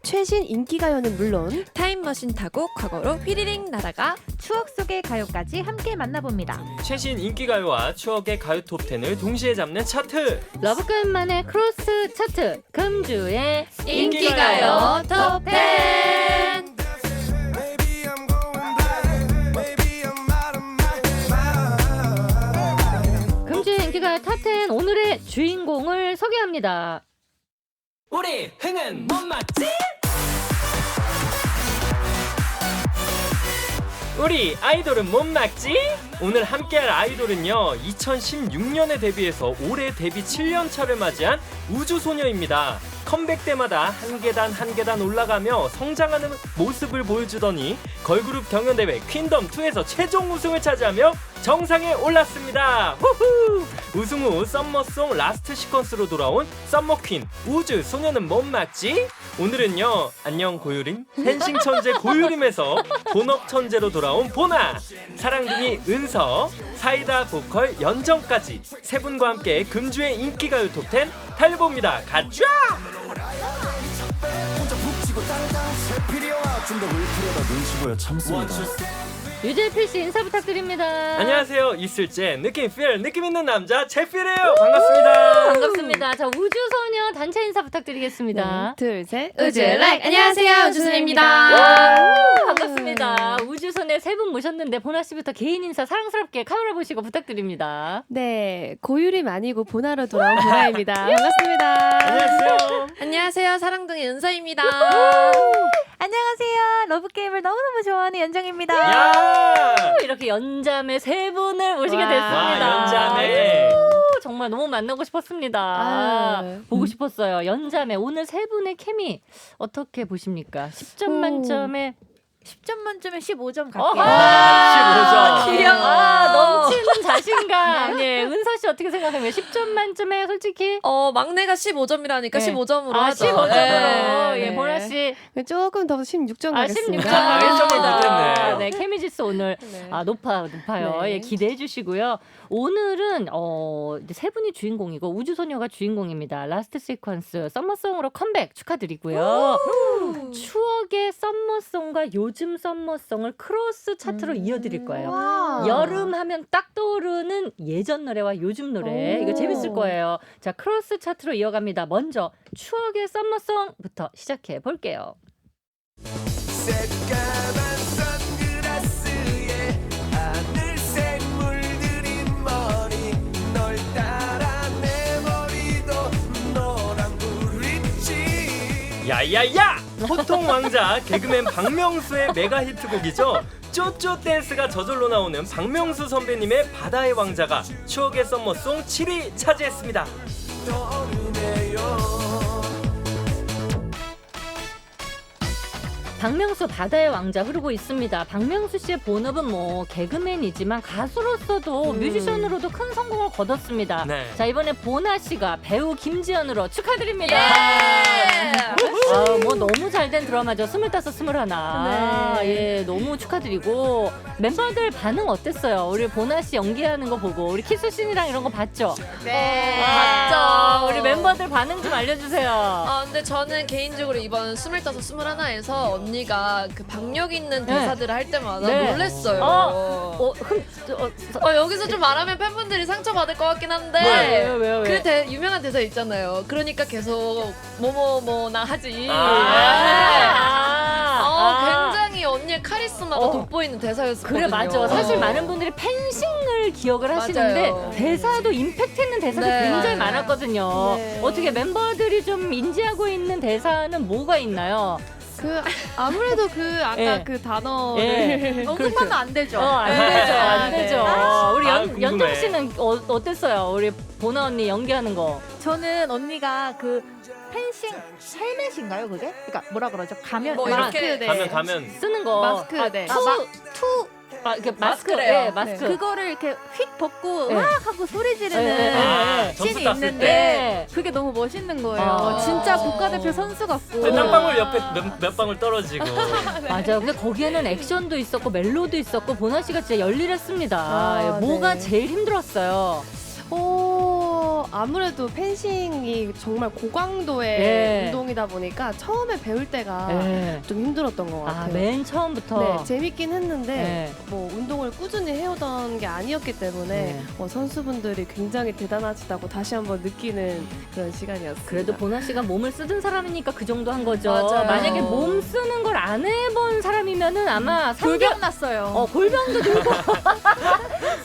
최신 인기가요는 물론 타임머신 타고 과거로 휘리릭 날아가 추억 속의 가요까지 함께 만나봅니다. 최신 인기가요와 추억의 가요 톱10을 동시에 잡는 차트. 러브끈만의 크로스 차트 금주의 인기가요 톱10. 금주의 인기가요 탑10 오늘의 주인공을 소개합니다. 우리 흥은 못 맞지? 우리 아이돌은 못 막지? 오늘 함께할 아이돌은요 2016년에 데뷔해서 올해 데뷔 7년차를 맞이한 우주소녀입니다. 컴백 때마다 한 계단 한 계단 올라가며 성장하는 모습을 보여주더니 걸그룹 경연대회 퀸덤2에서 최종 우승을 차지하며 정상에 올랐습니다. 후후! 우승 후 썸머송 라스트 시퀀스로 돌아온 썸머퀸 우주소녀는 못 막지? 오늘은요 안녕 고유림 펜싱 천재 고유림에서 본업 천재로 돌아온 보나 사랑둥이 은서 사이다 보컬 연정까지 세 분과 함께 금주의 인기가요 톱10 달려봅니다. 가자! 유재필 씨 인사 부탁드립니다. 안녕하세요. 있을제 느낌 있는 남자 제필이에요. 반갑습니다. 반갑습니다. 자, 우주소녀 단체 인사 부탁드리겠습니다. 둘, 셋. 우주라이크 안녕하세요 우주소녀입니다. 반갑습니다. 우주소녀 세 분 모셨는데 보나 씨부터 개인 인사 사랑스럽게 카메라 보시고 부탁드립니다. 네, 고유림 아니고 보나로 돌아온 보나입니다. 반갑습니다. 안녕하세요. 안녕하세요 사랑둥이 은서입니다. 안녕하세요. 러브게임을 너무너무 좋아하는 연정입니다. 야! 이렇게 연자매 세 분을 모시게 와, 됐습니다. 연자매. 정말 너무 만나고 싶었습니다. 아유. 보고 싶었어요. 연자매 오늘 세 분의 케미 어떻게 보십니까? 10점 만점에 10점 만점에 15점 어허! 갈게요. 15점. 귀여워. 넘치는 자신감. 예, 은서 씨 어떻게 생각하면 10점 만점에 솔직히 막내가 15점이라니까 네. 15점으로 아, 하죠. 15점으로. 네. 예, 보나 씨. 조금 더 16점 아, 가겠습니다. 16점. 아, 1점을 못했네. 네, 케미지수 오늘 네. 높아요. 네. 예, 기대해 주시고요. 오늘은 이제 세 분이 주인공이고 우주소녀가 주인공입니다. 라스트 시퀀스 썸머송으로 컴백 축하드리고요. 추억의 썸머송과 요즘 썸머송을 크로스 차트로 이어드릴 거예요. 와. 여름 하면 딱 떠오르는 예전 노래와 요즘 노래. 오. 이거 재밌을 거예요. 자, 크로스 차트로 이어갑니다. 먼저 추억의 썸머송부터 시작해 볼게요. 새까만 선글라스에 하늘색 물들인 머리 널 따라 내 머리도 너랑 부딪지 야야야! 호통 왕자 개그맨 박명수의 메가 히트곡이죠. 쪼쪼 댄스가 저절로 나오는 박명수 선배님의 바다의 왕자가 추억의 썸머송 7위 차지했습니다. 떠오르네요. 박명수 바다의 왕자 흐르고 있습니다. 박명수 씨의 본업은 뭐 개그맨이지만 가수로서도 뮤지션으로도 큰 성공을 거뒀습니다. 네. 자, 이번에 보나 씨가 배우 김지연으로 축하드립니다. 예. 뭐 너무 잘된 드라마죠. 25, 21. 예, 너무 축하드리고 멤버들 반응 어땠어요? 우리 보나 씨 연기하는 거 보고 우리 키스 씬이랑 이런 거 봤죠? 네. 봤죠. 봤죠. 우리 멤버들 반응 좀 알려주세요. 근데 저는 개인적으로 이번 25, 21에서 언니가 그 박력 있는 대사들을 할 때마다 네. 놀랬어요. 여기서 좀 말하면 팬분들이 상처받을 것 같긴 한데 왜요? 그 유명한 대사 있잖아요. 그러니까 계속 뭐뭐뭐나 하지. 굉장히 언니의 카리스마가 돋보이는 대사였거든요. 그래, 맞아. 사실 많은 분들이 팬싱을 기억을 하시는데 맞아요. 대사도 임팩트 있는 대사도 네. 굉장히 많았거든요. 네. 어떻게 멤버들이 좀 인지하고 있는 대사는 뭐가 있나요? 아무래도 아까 예. 그 단어를 예. 언급하면 안 되죠. 안 되죠. 안 네. 되죠. 우리 궁금해. 연정 씨는 어땠어요? 우리 보나 언니 연기하는 거. 저는 언니가 그 펜싱 헬멧인가요 그게? 그러니까 뭐라 그러죠? 가면 뭐 마스크 이렇게 네. 가면 쓰는 거. 마스크 네. 아, 이렇게 마스크래요. 네, 마스크. 그거를 이렇게 휙 벗고 네. 막 하고 소리 지르는 네. 점프 씬이 땄을 있는데 때. 그게 너무 멋있는 거예요. 아. 진짜 국가대표 선수 같고. 땀방울 옆에 몇 방울 떨어지고. 맞아요. 근데 거기에는 액션도 있었고 멜로도 있었고 보나 씨가 진짜 열일했습니다. 아, 뭐가 네. 제일 힘들었어요? 아무래도 펜싱이 정말 고강도의 네. 운동이다 보니까 처음에 배울 때가 네. 좀 힘들었던 것 아, 같아요. 맨 처음부터. 네, 재밌긴 했는데 네. 뭐 운동을 꾸준히 해오던 게 아니었기 때문에 네. 선수분들이 굉장히 대단하시다고 다시 한번 느끼는 그런 시간이었어요. 그래도 보나 씨가 몸을 쓰던 사람이니까 그 정도 한 거죠. 맞아요. 만약에 몸 쓰는 걸 안 해본 사람이면은 아마 골병 났어요. 골병도 들고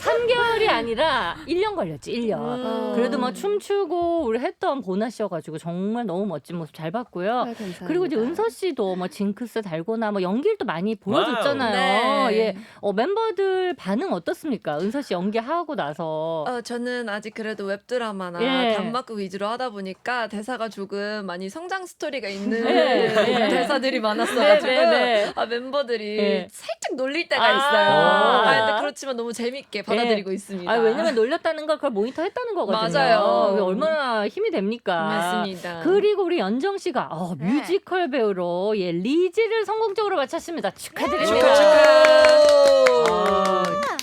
3개월이 아니라 1년 걸렸지, 1년. 그래도 뭐 춤추고 우리 했던 보나 씨여가지고 정말 너무 멋진 모습 잘 봤고요. 감사합니다. 그리고 이제 은서 씨도 뭐 징크스 달고나 뭐 연기를 또 많이 보여줬잖아요. 와우. 네. 예, 멤버들 반응 어떻습니까? 은서 씨 연기하고 나서. 저는 아직 그래도 웹드라마나 예. 단막극 위주로 하다 보니까 대사가 조금 많이 성장 스토리가 있는 예, 예. 대사들이 많았어가지고 네. 멤버들이 예. 살짝 놀릴 때가 아. 있어요. 근데 그렇지만 너무 재밌게 받아들이고 있습니다. 왜냐면 놀렸다는 걸 그걸 모니터 했다는 거거든요. 맞아요. 그게 얼마나 힘이 됩니까? 맞습니다. 그리고 우리 연정 씨가 뮤지컬 배우로 리지를 성공적으로 마쳤습니다. 축하드립니다.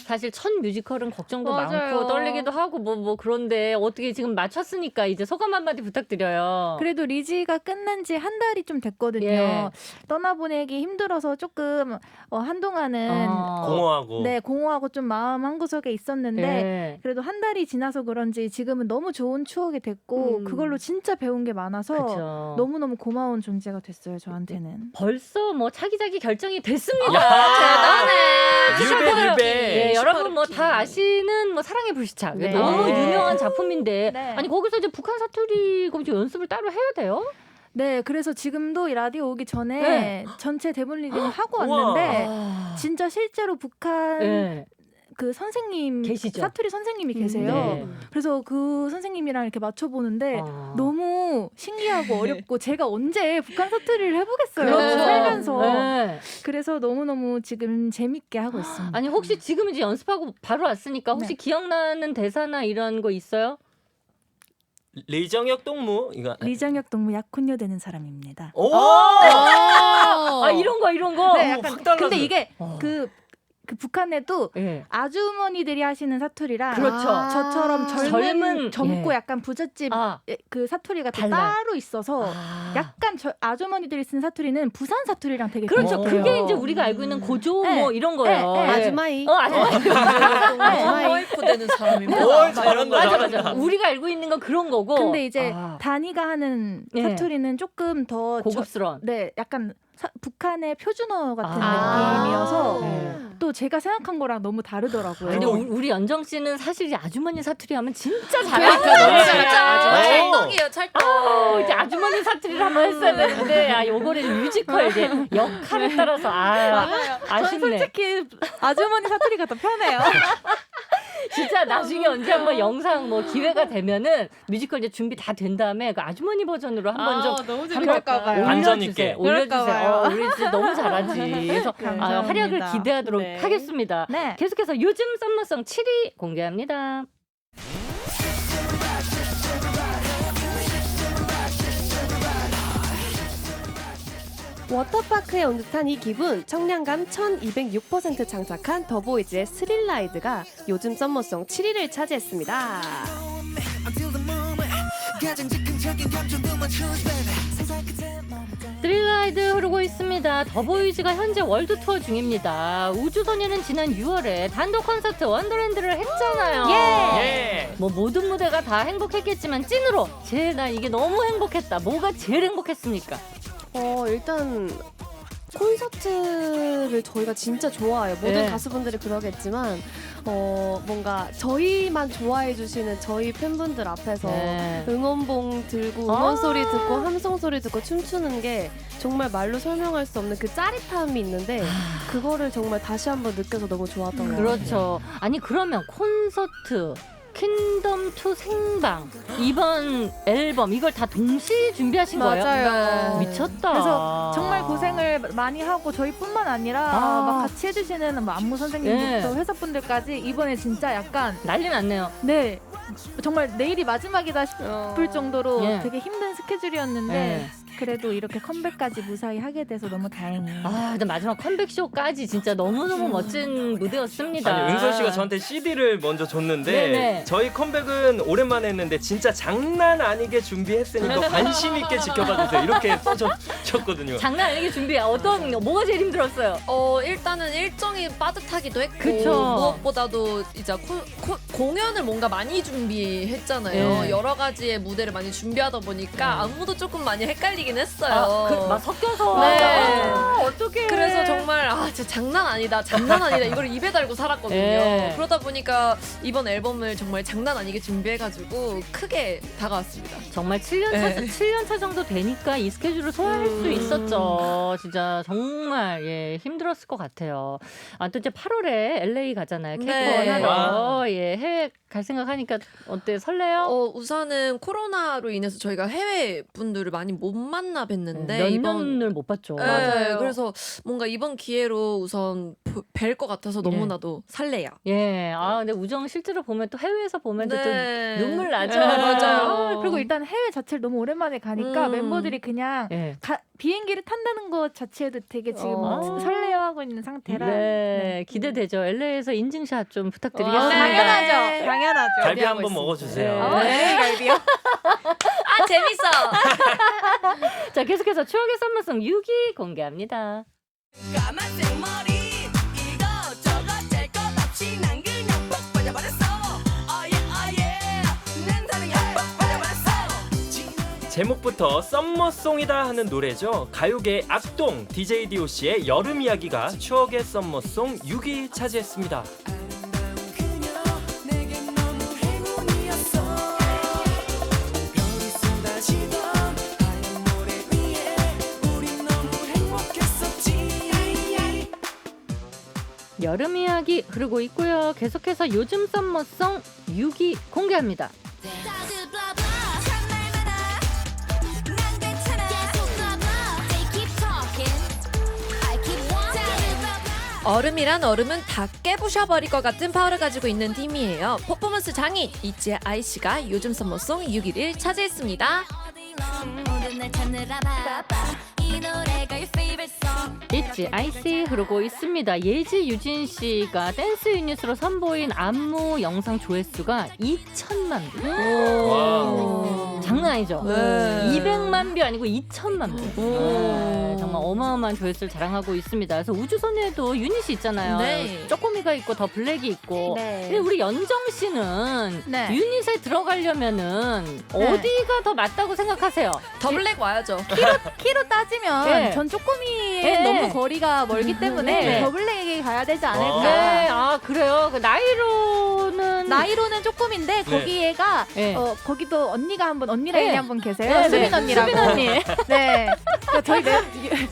사실 첫 뮤지컬은 걱정도 맞아요. 많고 떨리기도 하고 뭐 그런데 어떻게 지금 마쳤으니까 이제 소감 한마디 부탁드려요. 그래도 리지가 끝난 지 한 달이 좀 됐거든요. 예. 떠나보내기 힘들어서 조금 한동안은 공허하고. 네, 공허하고 좀 마음 한구석에 있었는데 예. 그래도 한 달이 지나서 그런지 지금은 너무 좋은 추억이 됐고 그걸로 진짜 배운 게 많아서 그쵸. 너무너무 고마운 존재가 됐어요, 저한테는. 벌써 뭐 차기작이 결정이 됐습니다. 대단해. 유배. 예, 여러분 뭐 다 아시는 뭐 사랑의 불시착 네. 너무 네. 유명한 작품인데 네. 아니 거기서 이제 북한 사투리 그럼 이제 연습을 따로 해야 돼요? 네, 그래서 지금도 이 라디오 오기 전에 네. 전체 대본 리딩을 하고 우와. 왔는데 아. 진짜 실제로 북한 예. 그 선생님 계시죠? 사투리 선생님이 계세요. 네. 그래서 그 선생님이랑 이렇게 맞춰보는데 아. 너무 신기하고 어렵고 제가 언제 북한 사투리를 해보겠어요. 그렇죠. 살면서. 네. 그래서 너무너무 지금 재밌게 하고 있습니다. 아니 혹시 지금 이제 연습하고 바로 왔으니까 혹시 네. 기억나는 대사나 이런 거 있어요? 리정혁 동무 이거. 리정혁 동무 약혼녀 되는 사람입니다. 오. 아 이런 거. 네, 확 달라져요. 근데 이게 어. 그 북한에도 예. 아주머니들이 하시는 사투리랑 그렇죠. 저처럼 젊은 젊고 예. 약간 부잣집 아. 그 사투리가 또 달라요. 따로 있어서 약간 아주머니들이 쓰는 사투리는 부산 사투리랑 되게 그렇죠. 비슷해요. 그게 이제 우리가 알고 있는 고조 네. 뭐 이런 거예요. 네, 네. 예. 아주마이. 아주마이. 와이프 되는 사람입니다. 오, 잘한다. 맞아 잘한다. 맞아. 우리가 알고 있는 건 그런 거고. 근데 이제 아, 단이가 하는 예. 사투리는 조금 더 고급스러운. 네, 약간 북한의 표준어 같은 아. 느낌이어서 네. 또 제가 생각한 거랑 너무 다르더라고요. 근데 우리 연정 씨는 사실 이제 아주머니 사투리 하면 진짜 그러니까 잘하니까 너무 진짜. 찰떡이에요, 찰떡. 이제 아주머니 사투리를 한번 했어야 되는데 요거는 뮤지컬 이제 역할에 따라서 저는 아쉽네. 솔직히 아주머니 사투리가 더 편해요. 진짜 나중에 언제 한번 영상 뭐 기회가 되면은 뮤지컬 이제 준비 다 된 다음에 그 아주머니 버전으로 한번 좀 너무 그럴까 봐요. 반전 있게. 그럴까 봐요. 우리 진짜 너무 잘하지. 그래서 감사합니다. 활약을 기대하도록 네. 하겠습니다. 네. 계속해서 요즘 썸머송 7위 공개합니다. 워터파크에 온 듯한 이 기분, 청량감 1206% 장착한 더보이즈의 스릴라이드가 요즘 썸머송 7위를 차지했습니다. 스릴라이드 흐르고 있습니다. 더보이즈가 현재 월드 투어 중입니다. 우주소녀는 지난 6월에 단독 콘서트 원더랜드를 했잖아요. 예. 뭐 모든 무대가 다 행복했겠지만 찐으로 난 이게 너무 행복했다. 뭐가 제일 행복했습니까? 일단 콘서트를 저희가 진짜 좋아해요. 모든 네. 가수분들이 그러겠지만 뭔가 저희만 좋아해 주시는 저희 팬분들 앞에서 네. 응원봉 들고 응원 소리 듣고 함성 소리 듣고 춤추는 게 정말 말로 설명할 수 없는 그 짜릿함이 있는데 그거를 정말 다시 한번 느껴서 너무 좋았던 것 같아요. 그렇죠. 아니 그러면 콘서트 킹덤 2 생방 이번 앨범 이걸 다 동시에 준비하신 거예요? 맞아요. 미쳤다. 그래서 정말 고생을 많이 하고 저희뿐만 아니라 막 같이 해주시는 뭐 안무 선생님부터 네. 회사분들까지 이번에 진짜 약간 난리 났네요. 네 정말 내일이 마지막이다 싶을 정도로 예. 되게 힘든 스케줄이었는데 네. 그래도 이렇게 컴백까지 무사히 하게 돼서 너무 다행이에요. 아, 근데 마지막 컴백쇼까지 진짜 너무너무 멋진 무대였습니다. 아니 은서 씨가 저한테 CD를 먼저 줬는데 네네. 저희 컴백은 오랜만에 했는데 진짜 장난 아니게 준비했으니까 관심 있게 지켜봐 주세요. 이렇게 써줬거든요. 장난 아니게 준비해. 뭐가 제일 힘들었어요? 일단은 일정이 빠듯하기도 했고 그쵸. 무엇보다도 이제 공연을 뭔가 많이 준비했잖아요. 네. 여러 가지의 무대를 많이 준비하다 보니까 안무도 조금 많이 헷갈리긴 했어요. 막 섞여서. 네. 어떡해. 그래서 정말 진짜 장난 아니다 이걸 입에 달고 살았거든요. 네. 그러다 보니까 이번 앨범을 정말 장난 아니게 준비해가지고 크게 다가왔습니다. 정말 7년 차 정도 되니까 이 스케줄을 소화할 수 있었죠. 진짜 정말 힘들었을 것 같아요. 또 이제 8월에 LA 가잖아요. 네. 캡콘 하러. 해외 갈 생각하니까 어때? 설레요? 우선은 코로나로 인해서 저희가 해외 분들을 많이 못 만나 뵀는데 몇 년을 못 봤죠. 네, 맞아요. 그래서 뭔가 이번 기회로 우선 뵐 것 같아서 너무나도 설레요. 근데 우정 실제로 보면 또 해외에서 보면 또 네. 눈물 나죠. 네, 맞아요. 그리고 일단 해외 자체를 너무 오랜만에 가니까 음. 멤버들이 그냥 예. 비행기를 탄다는 것 자체도 되게 지금 설레어하고 있는 상태라 네, 기대되죠. LA에서 인증샷 좀 부탁드리겠습니다. 당연하죠. 당연하죠. 갈비 준비하고 한번 먹어주세요. 네. 갈비요? 재밌어. 자, 계속해서 추억의 썸머송 6위 공개합니다. 까만색 머리 이것저것 잴 것 없이 난 그냥 뻑 빠져버렸어. 난 사랑에 뻑 빠져버렸어. 제목부터 썸머송이다 하는 노래죠. 가요계 악동 DJ DOC의 여름 이야기가 추억의 썸머송 6위 차지했습니다. 그녀 내겐 너무 행운이었어. 별이 쏟아지던 하얀 모래 위에 우린 너무 행복했었지. 여름 이야기 흐르고 있고요. 계속해서 요즘 썸머송 6위 공개합니다. 다들 블라블라 한 말마다 난 괜찮아 계속 블라블라 They keep talking I keep walking 다들 블라블라 얼음이란 얼음은 다 깨부셔버릴 것 같은 파워를 가지고 있는 팀이에요. 퍼포먼스 장인 이지의 아이씨가 요즘 썸머송 6위를 차지했습니다. 모든 날 찾느라 바빠 이 노래가 your favorite song 있지 아이씨 흐르고 있습니다. 예지 유진 씨가 댄스 유닛으로 선보인 안무 영상 조회수가 2천만 뷰. 와. 장난 아니죠? 네. 200만 뷰 아니고 2천만 뷰. 네, 정말 어마어마한 조회수를 자랑하고 있습니다. 그래서 우주소녀에도 유닛이 있잖아요. 네. 쪼꼬미가 있고 더 블랙이 있고. 네. 근데 우리 연정 씨는 네. 유닛에 들어가려면은 네. 어디가 더 맞다고 생각하세요? 더블랙 와야죠. 키로 따지면 네. 전 쪼꼬미에 네. 너무 거리가 멀기 때문에 네. 더블랙에 가야 되지 않을까. 네, 그래요. 그 나이로는 나이로는 쪼꼬미인데 거기에가 네. 거기도 언니가 언니 라인이 네. 한 분 계세요. 네, 수빈 네. 언니라고. 수빈 언니. 네. 그러니까 저희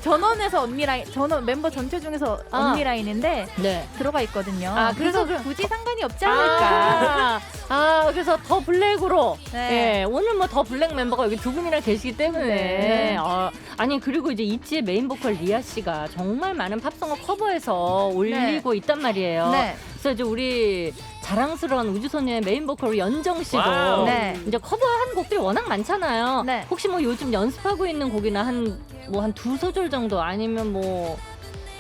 전원에서 언니 라인, 전원 멤버 전체 중에서 언니 라인인데 네. 들어가 있거든요. 그래서 그래서 굳이 상관이 없지 않을까. 그래서 더 블랙으로. 네. 예, 오늘 뭐 더 블랙 멤버가 여기 두 분이나 계시기 때문에. 네. 아니 그리고 이제 있지의 메인 보컬 리아 씨가 정말 많은 팝송을 커버해서 올리고 있단 말이에요. 네. 그래서 이제 우리 자랑스러운 우주소녀의 메인 보컬 연정 씨도 와우. 네. 이제 커버한 곡들이 워낙 많잖아요. 네. 혹시 뭐 요즘 연습하고 있는 곡이나 한 두 소절 정도 아니면 뭐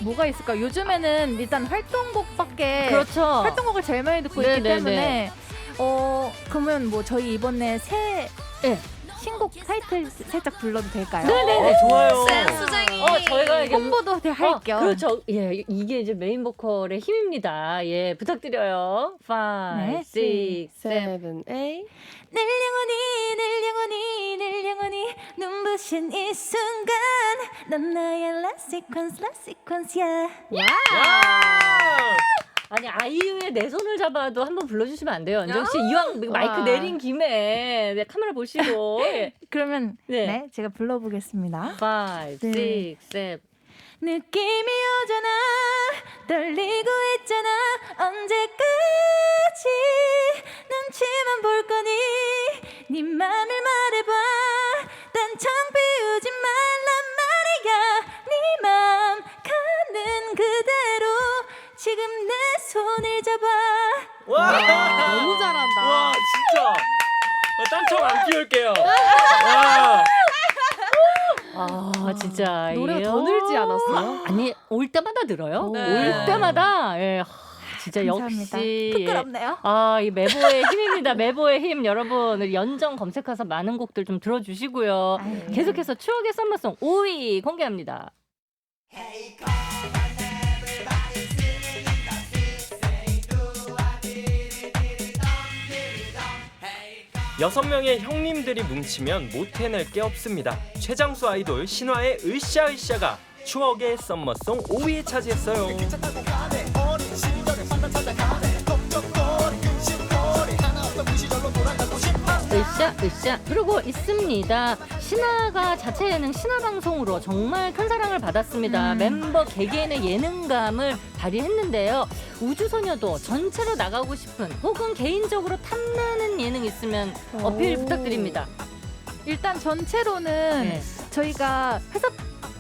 뭐가 있을까? 요즘에는 일단 활동곡밖에 그렇죠. 활동곡을 제일 많이 듣고 네, 있기 네, 때문에 그러면 뭐 저희 이번에 새 네. 신곡 타이틀 살짝 불러도 될까요? 네네네. 좋아요. 센스쟁이. 저희가 이게 홍보도 할 겸. 그렇죠. 예, 이게 이제 메인 보컬의 힘입니다. 예, 부탁드려요. 5, 네, 6, 7. 7, 8. 늘 영원히 늘 영원히 늘 영원히 눈부신 이 순간 넌 나의 last sequence yeah. 아니 아이유의 내 손을 잡아도 한번 불러주시면 안 돼요? 연정 씨 야. 이왕 마이크 와. 내린 김에 네, 카메라 보시고 예. 그러면 네. 네 제가 불러보겠습니다. 5, 6, 네. 7. 느낌이 오잖아 떨리고 있잖아 언제까지 난 눈치만 볼 거니 네 맘을 말해봐 딴청 피우지 말란 말이야 네 맘 가는 그대로 지금 내 손을 잡아 와, 너무 잘한다. 와, 진짜. 딴청 안 피울게요. 와. 아 진짜 노래가 이게, 더 늘지 않았어요? 아니 올 때마다 늘어요. 네. 올 때마다 진짜 감사합니다. 역시 부끄럽네요. 이 메보의 힘입니다. 메보의 힘 여러분 우리 연정 검색해서 많은 곡들 좀 들어주시고요. 아유. 계속해서 추억의 썸머송 5위 공개합니다. 6명의 형님들이 뭉치면 못 해낼 게 없습니다. 최장수 아이돌 신화의 으쌰으쌰가 추억의 썸머송 5위에 차지했어요. 으쌰 그러고 있습니다. 신화가 자체 예능 신화방송으로 정말 큰 사랑을 받았습니다. 멤버 개개인의 예능감을 발휘했는데요. 우주소녀도 전체로 나가고 싶은 혹은 개인적으로 탐나는 예능 있으면 어필 부탁드립니다. 일단 전체로는 네. 저희가 회사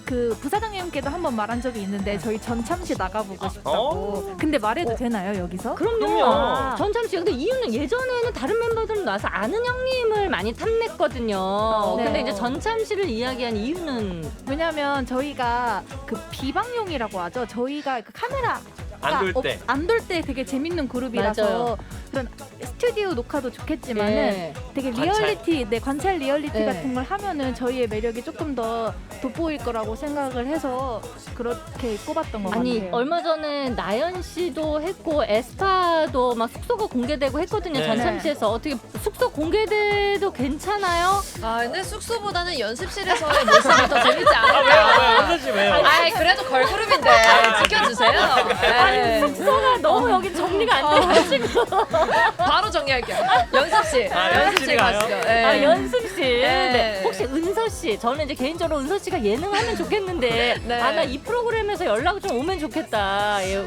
그 부사장님께도 한번 말한 적이 있는데 저희 전참시 나가보고 싶다고. 근데 말해도 되나요 여기서? 그럼요. 아. 전참시. 근데 이유는 예전에는 다른 멤버들 나와서 아는 형님을 많이 탐냈거든요. 네. 근데 이제 전참시를 이야기한 이유는 왜냐면 저희가 그 비방용이라고 하죠. 저희가 그 카메라 안 돌 때. 안 돌 때 되게 재밌는 그룹이라서 맞아요. 그런 스튜디오 녹화도 좋겠지만은 네. 되게 관찰. 리얼리티, 관찰 리얼리티 네. 같은 걸 하면은 저희의 매력이 조금 더 돋보일 거라고 생각을 해서 그렇게 꼽았던 것 아니 같아요. 얼마 전에 나연 씨도 했고 에스파도 막 숙소가 공개되고 했거든요. 네. 전참시에서 어떻게 숙소 공개돼도 괜찮아요? 근데 숙소보다는 연습실에서의 모습이 더 재밌지 아, 않을까. 왜요? 은서 씨 왜요? 아이 그래도 걸그룹인데 지켜주세요. 네. 숙소가 너무 여기 정리가 안 돼가지고 바로 정리할게요. 연습실. 연습실 연습실 가요? 가시죠. 네. 연습실. 네. 네. 혹시 은서 씨, 저는 이제 개인적으로 은서 씨가 예능하면 좋겠는데 네. 나 이 프로그램에서 연락 좀 오면 좋겠다. 예.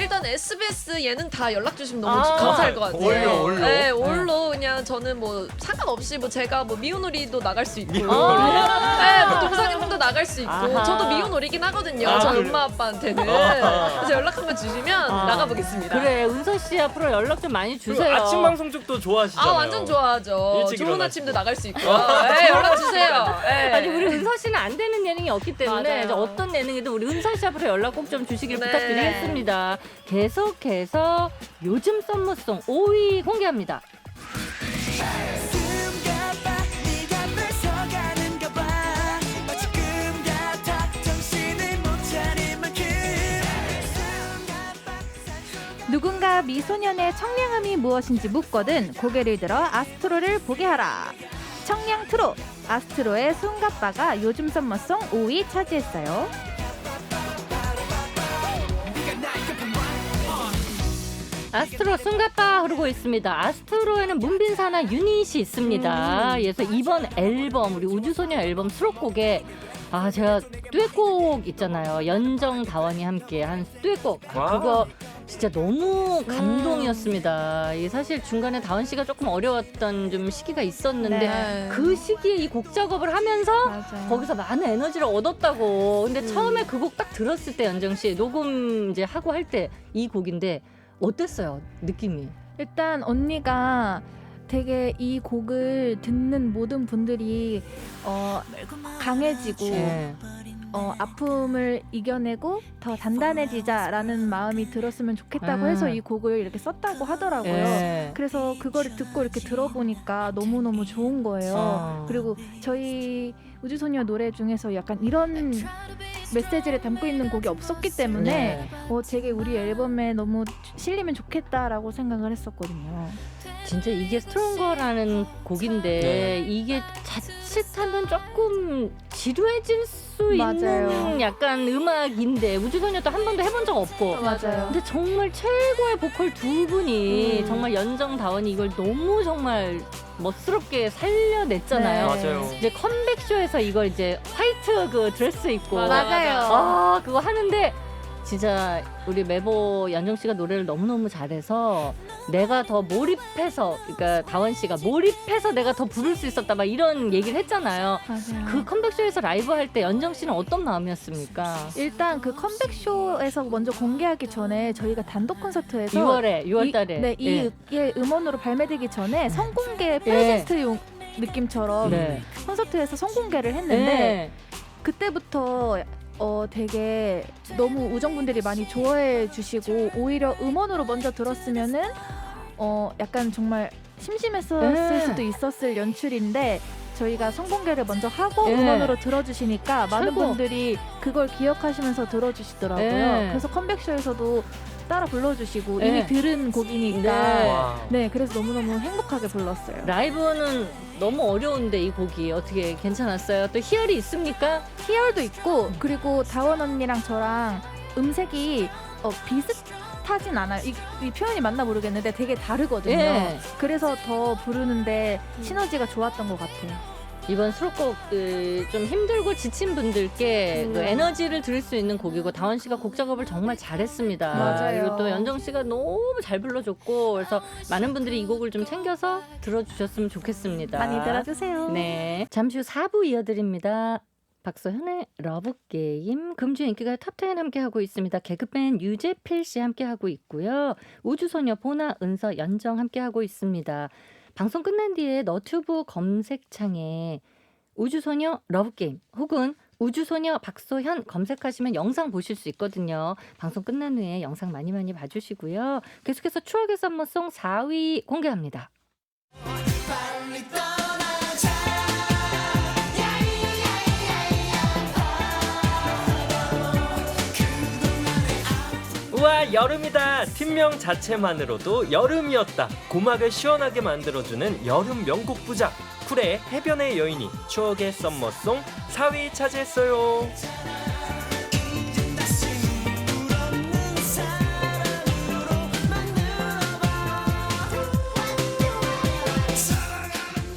일단 SBS 예능 다 연락 주시면 너무 아, 감사할 것 같아요. 올로. 네, 올로 그냥 저는 뭐 상관없이 뭐 제가 뭐 미운오리도 나갈 수 있고, 미운오리? 네, 뭐 동상이몽도 나갈 수 있고, 아하. 저도 미운오리긴 하거든요. 아, 저희 그래. 엄마 아빠한테는. 아하. 그래서 연락 한번 주시면 나가보겠습니다. 그래, 은서 씨 앞으로 연락 좀 많이 그리고 주세요. 아침 방송 쪽도 좋아하시잖아요. 완전 좋아하죠. 일찍 좋은 일어나시고. 아침도 나갈 수 있고. 네, 연락 주세요. 네. 아니 우리 은서 씨는 안 되는 예능이 없기 때문에 맞아요. 이제 어떤 예능이든 우리 은서 씨 앞으로 연락 꼭 좀 주시길 네. 부탁드리겠습니다. 계속해서 요즘 썸머송 5위 공개합니다. 누군가 미소년의 청량함이 무엇인지 묻거든 고개를 들어 아스트로를 보게 하라. 청량 트롯 아스트로의 숨가빠가 요즘 썸머송 5위 차지했어요. 아스트로 숨가빠 흐르고 있습니다. 아스트로에는 문빈사나 유닛이 있습니다. 그래서 이번 앨범 우리 우주소녀 앨범 수록곡에 제가 듀엣곡 있잖아요. 연정 다원이 함께 한 듀엣곡 와우. 그거 진짜 너무 감동이었습니다. 이게 사실 중간에 다원 씨가 조금 어려웠던 좀 시기가 있었는데 네. 그 시기에 이 곡 작업을 하면서 맞아요. 거기서 많은 에너지를 얻었다고. 근데 처음에 그 곡 딱 들었을 때 연정 씨 녹음 이제 하고 할 때 이 곡인데 어땠어요? 느낌이? 일단 언니가 되게 이 곡을 듣는 모든 분들이 강해지고 네. 아픔을 이겨내고 더 단단해지자라는 마음이 들었으면 좋겠다고 해서 이 곡을 이렇게 썼다고 하더라고요. 네. 그래서 그거를 듣고 이렇게 들어보니까 너무너무 좋은 거예요. 그리고 저희 우주소녀 노래 중에서 약간 이런 메시지를 담고 있는 곡이 없었기 때문에 네. 되게 우리 앨범에 너무 실리면 좋겠다라고 생각을 했었거든요. 진짜 이게 스트롱거라는 곡인데 네. 이게 자칫하면 조금 지루해질 수 맞아요. 있는 약간 음악인데 우주소녀도 한 번도 해본 적 없고 맞아요. 근데 정말 최고의 보컬 두 분이 정말 연정다원이 이걸 너무 정말 멋스럽게 살려냈잖아요. 네. 맞아요. 이제 컴백쇼에서 이걸 이제 화이트 그 드레스 입고 맞아요. 그거 하는데 진짜 우리 메보 연정 씨가 노래를 너무너무 잘해서 내가 더 몰입해서, 그러니까 다원 씨가 몰입해서 내가 더 부를 수 있었다 막 이런 얘기를 했잖아요. 맞아요. 그 컴백쇼에서 라이브 할 때 연정 씨는 어떤 마음이었습니까? 일단 그 컴백쇼에서 먼저 공개하기 전에 저희가 단독 콘서트에서 6월 달에. 네, 이게 음원으로 발매되기 전에 선공개 프레젠트용 느낌처럼 네. 콘서트에서 선공개를 했는데 네. 그때부터 되게 너무 우정분들이 많이 좋아해 주시고 오히려 음원으로 먼저 들었으면은 약간 정말 심심했었을 수도 있었을 연출인데 저희가 선공개를 먼저 하고 네. 음원으로 들어주시니까 많은 최고. 분들이 그걸 기억하시면서 들어주시더라고요. 네. 그래서 컴백쇼에서도 따라 불러주시고 네. 이미 들은 곡이니까 와. 네, 그래서 너무너무 행복하게 불렀어요. 라이브는 너무 어려운데 이 곡이 어떻게 괜찮았어요? 또 희열이 있습니까? 희열도 있고 그리고 다원 언니랑 저랑 음색이 비슷하진 않아요. 이 표현이 맞나 모르겠는데 되게 다르거든요. 예. 그래서 더 부르는데 시너지가 좋았던 것 같아요. 이번 수록곡 좀 힘들고 지친 분들께 그 에너지를 드릴 수 있는 곡이고 다원 씨가 곡 작업을 정말 잘했습니다. 맞아요. 그리고 또 연정 씨가 너무 잘 불러줬고 그래서 많은 분들이 이 곡을 좀 챙겨서 들어주셨으면 좋겠습니다. 많이 들어주세요. 네, 잠시 후 4부 이어드립니다. 박서현의 러브게임, 금주의 인기가요 탑10 함께하고 있습니다. 개그맨 유재필 씨 함께하고 있고요. 우주소녀 보나, 은서, 연정 함께하고 있습니다. 방송 끝난 뒤에 너튜브 검색창에 우주소녀 러브게임 혹은 우주소녀 박소현 검색하시면 영상 보실 수 있거든요. 방송 끝난 후에 영상 많이 봐주시고요. 계속해서 추억의 썸머송 4위 공개합니다. 우와, 여름이다. 팀명 자체만으로도 여름이었다. 고막을 시원하게 만들어주는 여름 명곡 부작. 쿨의 해변의 여인이 추억의 썸머송 4위 차지했어요.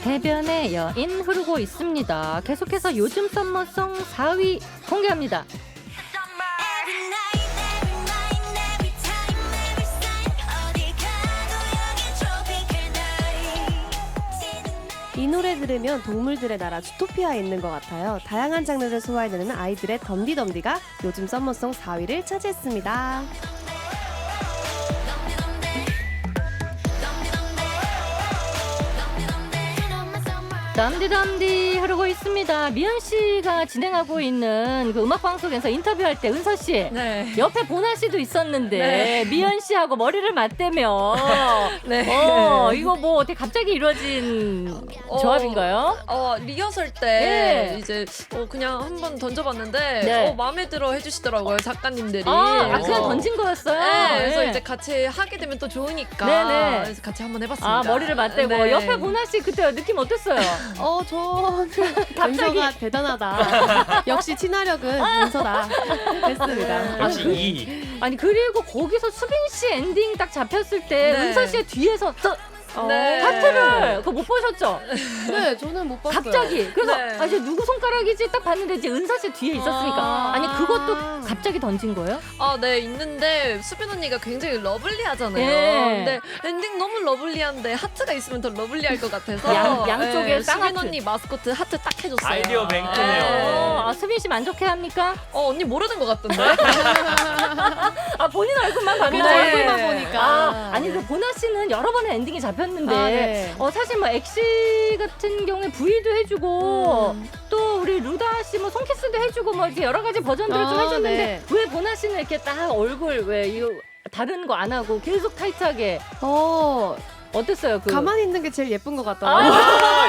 해변의 여인 흐르고 있습니다. 계속해서 요즘 썸머송 4위 공개합니다. Every night, every night, every time, every sign 어디 가도 여기 tropical night. 이 노래 들으면 동물들의 나라 주토피아에 있는 것 같아요. 다양한 장르를 소화해내는 아이들의 덤디덤디가 요즘 썸머송 4위를 차지했습니다. 덤디덤디 흐르고 있습니다. 미연 씨가 진행하고 있는 그 음악 방송에서 인터뷰할 때 은서 씨 네. 옆에 보나 씨도 있었는데 네. 미연 씨하고 머리를 맞대며 네. 이거 뭐 어떻게 갑자기 이루어진 조합인가요? 리허설 때 네. 이제 그냥 한번 던져봤는데 네. 마음에 들어 해주시더라고요, 작가님들이. 그냥 그래서 던진 거였어요. 네, 그래서 네. 이제 같이 하게 되면 또 좋으니까 네네. 그래서 같이 한번 해봤습니다. 머리를 맞대고 네. 옆에 보나 씨 그때 느낌 어땠어요? 저 은서가 대단하다. 역시 친화력은 은서다. 했습니다. 역시 이 아니 그리고 거기서 수빈 씨 엔딩 딱 잡혔을 때 네. 은서 씨의 뒤에서 네. 하트를 그거 못 보셨죠? 네, 저는 못 봤어요. 갑자기 그래서 네. 이제 누구 손가락이지 딱 봤는데 이제 은서 씨 뒤에 있었으니까 아니 그것도 갑자기 던진 거예요? 네, 있는데 수빈 언니가 굉장히 러블리하잖아요. 예. 근데 엔딩 너무 러블리한데 하트가 있으면 더 러블리할 것 같아서 양쪽에 수빈 쌍하트. 언니 마스코트 하트 딱 해줬어요. 아이디어 뱅크네요. 수빈 씨 만족해합니까? 언니 모르는 것 같던데. 본인 얼굴만 그냥 봤나요? 얼굴만 보니까. 아니 그 보나 씨는 여러 번의 엔딩이 잡혔는데 네. 사실 뭐 엑시 같은 경우에 V도 해주고 또 우리 루다 씨 뭐 손키스도 해주고 뭐 이렇게 여러 가지 버전들을 좀 해줬는데 네. 왜 보나 씨는 이렇게 딱 얼굴 왜 이거 다른 거 안 하고 계속 타이트하게 어땠어요? 가만히 있는 게 제일 예쁜 것 같더라고요.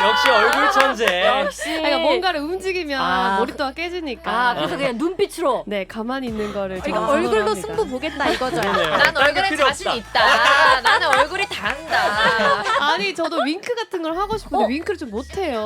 역시 얼굴 천재. 역시 그러니까 뭔가를 움직이면 아, 머리도가 깨지니까. 그래서 그냥 눈빛으로 네, 가만히 있는 거를 그러니까 저는 얼굴로 선호합니다. 승부 보겠다 이거죠. 그러네요. 난 딴게 얼굴에 필요 자신 없다. 있다. 나는 얼굴이 다 한다. 아니, 저도 윙크 같은 걸 하고 싶은데 윙크를 좀 못해요.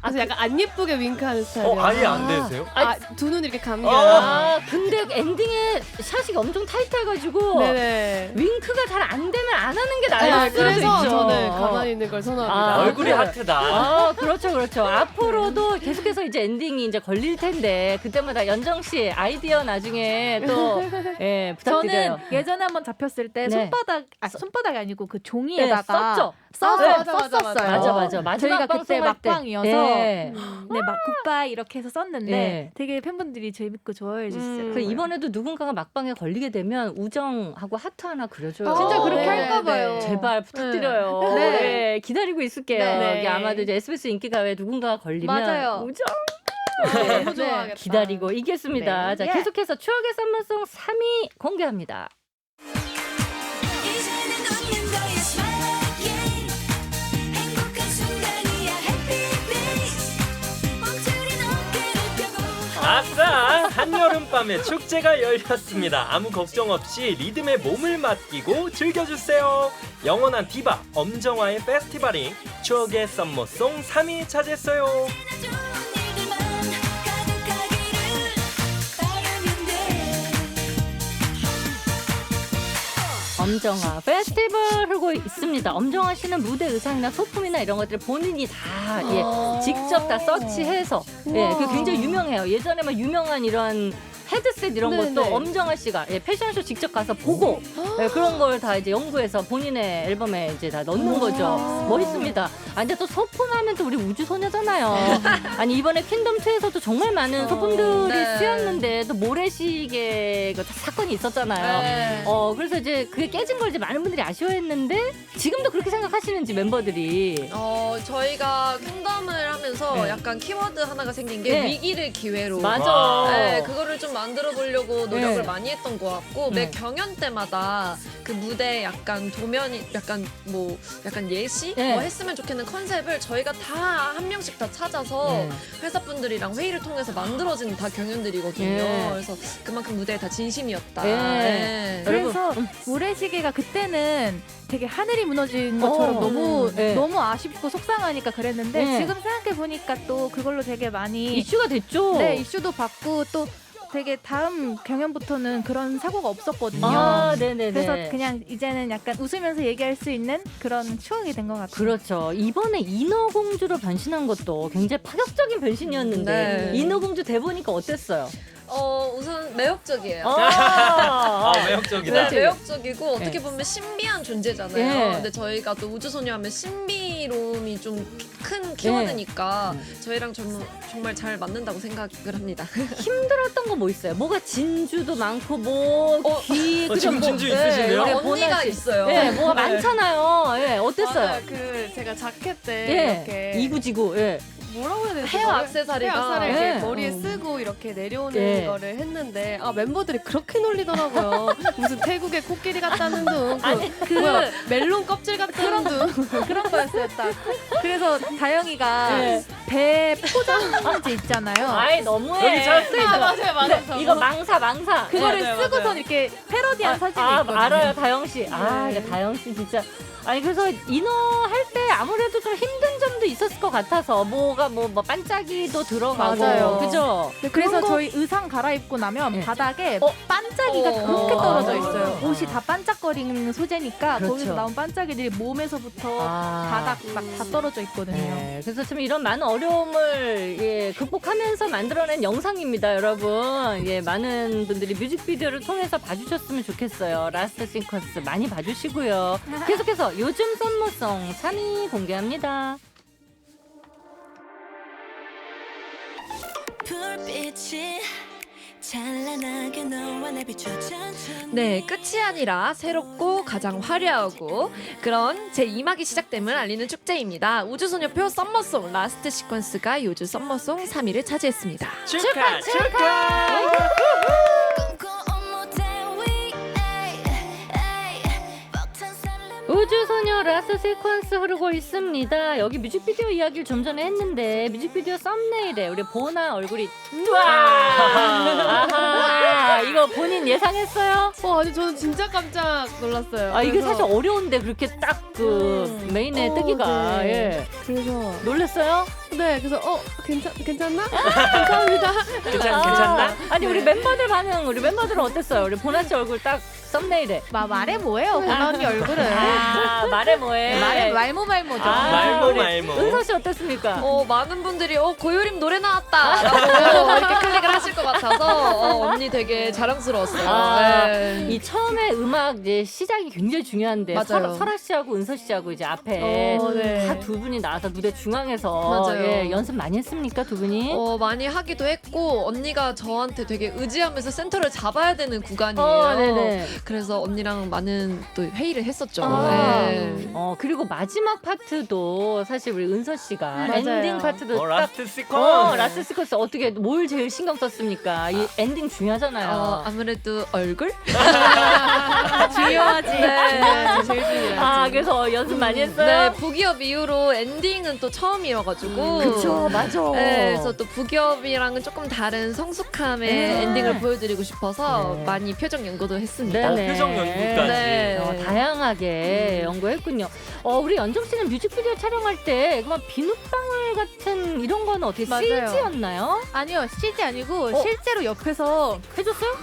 그래서 약간 안 예쁘게 윙크하는 스타일이에요. 아예 안 되세요? 두 눈 이렇게 감겨요. 근데 엔딩에 샷이 엄청 타이트해가지고 네네. 윙크가 잘 안 되면 안 하는 게 네, 나았어요. 그래서 있죠. 저는 가만히 있는 걸 선호합니다. 아, 얼굴이 그래. 하트다. 그렇죠, 그렇죠. 앞으로도 계속해서 이제 엔딩이 이제 걸릴 텐데 그때마다 연정 씨 아이디어 나중에 또 예, 부탁드려요. 저는 예전에 한번 잡혔을 때 네. 손바닥이 아니고 그 네, 종이에다가 썼죠. 썼어요. 맞아. 마지막 저희가 그때 방송할 때. 막방이어서 예. 네, 막 굿바이 이렇게 해서 썼는데 예. 되게 팬분들이 재밌고 좋아해 주시더라고요. 그래서 이번에도 누군가가 막방에 걸리게 되면 우정하고 하트 하나 그려줘요. 진짜 그렇게 네, 할까 네. 봐요. 제발 부탁드려요. 네. 네, 기다리고 있을게요. 네. 이게 아마도 이제 SBS 인기가요에 누군가가 걸리면 맞아요. 우정 너무 네. 좋아하겠다. 기다리고 있겠습니다. 네. 자, 예. 계속해서 추억의 썸머송 3위 공개합니다. 이제는 웃는 거야 smile again 행복한 순간이야 happy days 멈추린 어깨를 펴고 아싸! 한여름밤에 축제가 열렸습니다. 아무 걱정 없이 리듬에 몸을 맡기고 즐겨주세요. 영원한 디바 엄정화의 페스티벌이 추억의 썸머송 3위 차지했어요. 좋은 일들만 가득하기를 바라면 돼 엄정화 페스티벌 하고 있습니다. 엄정화 씨는 무대 의상이나 소품이나 이런 것들 본인이 다 직접 다 서치해서 그 굉장히 유명해요. 예전에 막 유명한 이런 헤드셋 이런 네네. 것도 엄정화 씨가 패션쇼 직접 가서 보고 그런 걸 다 이제 연구해서 본인의 앨범에 이제 다 넣는 거죠. 멋있습니다. 근데 또 소품하면 또 우리 우주소녀잖아요. 아니 이번에 킹덤2에서도 정말 많은 소품들이 네. 쓰였는데 또 모래시계 그 사건이 있었잖아요. 네. 그래서 이제 그게 깨진 걸 이제 많은 분들이 아쉬워했는데 지금도 그렇게 생각하시는지 멤버들이. 저희가 킹덤을 하면서 네. 약간 키워드 하나가 생긴 게 네. 위기를 기회로. 맞아. 네, 그거를 좀 만들어 보려고 노력을 네. 많이 했던 것 같고 네. 매 경연 때마다 그 무대 약간 도면이 약간 뭐 약간 예시 네. 뭐 했으면 좋겠는 컨셉을 저희가 다 한 명씩 다 찾아서 네. 회사분들이랑 회의를 통해서 만들어진 다 경연들이거든요. 네. 그래서 그만큼 무대에 다 진심이었다. 네. 네. 그래서 모래시계가 그때는 되게 하늘이 무너진 것처럼 네. 너무 아쉽고 속상하니까 그랬는데 네. 지금 생각해 보니까 또 그걸로 되게 많이 이슈가 됐죠. 네, 이슈도 받고 또 되게 다음 경연부터는 그런 사고가 없었거든요. 네네네. 그래서 그냥 이제는 약간 웃으면서 얘기할 수 있는 그런 추억이 된 것 같아요. 그렇죠. 이번에 인어공주로 변신한 것도 굉장히 파격적인 변신이었는데 네. 인어공주 돼보니까 어땠어요? 우선 매력적이에요. 매력적이다. 네, 매력적이고 어떻게 네. 보면 신비한 존재잖아요. 네. 근데 저희가 또 우주소녀 하면 신비로움이 좀 큰 키워드니까 저희랑 정말 잘 맞는다고 생각을 합니다. 힘들었던 거 뭐 있어요? 뭐가 진주도 많고 뭐귀 지금 진주 있으신데요? 언니가 있어요. 네, 뭐가 많잖아요. 예, 어땠어요? 맞아요. 그 제가 자켓 때 예, 이렇게 이구지구. 예. 뭐라고 해야 되지? 헤어 액세서리가 헤어 액세서리 이렇게 네. 머리에 쓰고 이렇게 내려오는 예. 거를 했는데 멤버들이 그렇게 놀리더라고요. 무슨 태국의 코끼리 같다는 둥, 뭐야, 멜론 껍질 같다는 둥. 그런 거였어요, 딱. 그래서 다영이가 네. 배 포장지 있잖아요. 아이 너무해. 여기 찾았습니다. 맞아요. 이거 망사. 그거를 맞아요, 쓰고선 맞아요. 이렇게 패러디한 사진이 있거든요. 알아요, 다영 씨. 네. 이거 다영 씨 진짜. 아니 그래서 인어 할 때 아무래도 좀 힘든 점도 있었을 것 같아서 뭐가 뭐 반짝이도 들어가고 맞아요. 그죠? 그래서 그런 거- 저희 의상 갈아입고 나면 네. 바닥에 반짝이가 그렇게 떨어져 있어요. 옷이 다 반짝거리는 소재니까 그렇죠. 거기서 나온 반짝이들이 몸에서부터 바닥 막 다 떨어져 있거든요. 네, 그래서 좀 이런 많은 어려움을 극복하면서 만들어낸 영상입니다, 여러분. 많은 분들이 뮤직비디오를 통해서 봐주셨으면 좋겠어요. 라스트 싱퀀스 많이 봐주시고요. 계속해서 요즘 썸머송 3위 공개합니다. 불빛이 찬란하게 너와 내 비춰 천천히 네, 끝이 아니라 새롭고 가장 화려하고 그런 제2막이 시작됨을 알리는 축제입니다. 우주소녀표 썸머송 라스트 시퀀스가 요즘 썸머송 3위를 차지했습니다. 축하! 꿈꿔온 무대 위 벅찬 설렘 우주소녀 라스트 시퀀스 흐르고 있습니다. 여기 뮤직비디오 이야기를 좀 전에 했는데 뮤직비디오 썸네일에 우리 보나 얼굴이 아하, 이거 본인 예상했어요? 아니 저는 진짜 깜짝 놀랐어요. 이게 그래서- 사실 어려운데 그렇게 딱 그 메인에 뜨기가 네. 예. 그래서 놀랬어요? 네, 그래서 괜찮나? 감사합니다. 괜찮나? 아니 우리 멤버들 반응, 우리 멤버들은 어땠어요? 우리 보나 씨 얼굴 딱 썸네일에. 말해 뭐예요? 보나 언니 얼굴은. 아, 말해 뭐해. 말모죠. 말모. 은서 씨 어땠습니까? 많은 분들이 고요림 노래 나왔다라고 이렇게 클릭을 하실 것 같아서 언니 되게 자랑스러웠어요. 네. 이 처음에 음악 이제 시작이 굉장히 중요한데 맞아요. 설아 씨하고 은서 씨하고 이제 앞에 네. 다 두 분이 나와서 무대 중앙에서 맞아요. 예, 연습 많이 했습니까 두 분이? 많이 하기도 했고 언니가 저한테 되게 의지하면서 센터를 잡아야 되는 구간이에요. 네네. 그래서 언니랑 많은 또 회의를 했었죠. 아. 네. 그리고 마지막 파트도 사실 우리 은서 씨가 맞아요. 엔딩 파트도 딱 라스트 시퀀스. 라스트 시퀀스 어떻게 뭘 제일 신경 썼습니까? 이 엔딩 중요하잖아요. 아무래도 얼굴? 중요하지. 네, 제일 중요하지. 그래서 연습 많이 했어요? 네, 북이업 이후로 엔딩은 또 처음이어가지고. 그쵸, 맞아. 네, 그래서 또 북이업이랑은 조금 다른 성숙함의 네. 엔딩을 보여드리고 싶어서 네. 많이 표정 연구도 했습니다. 네네. 표정 연구까지. 네. 다양하게 연구했군요. 우리 연정 씨는 뮤직비디오 촬영할 때 그만 비눗방울 같은 이런 거는 어떻게 맞아요. CG였나요? 아니요, CG 아니고 실제로 옆에서 해줬어요?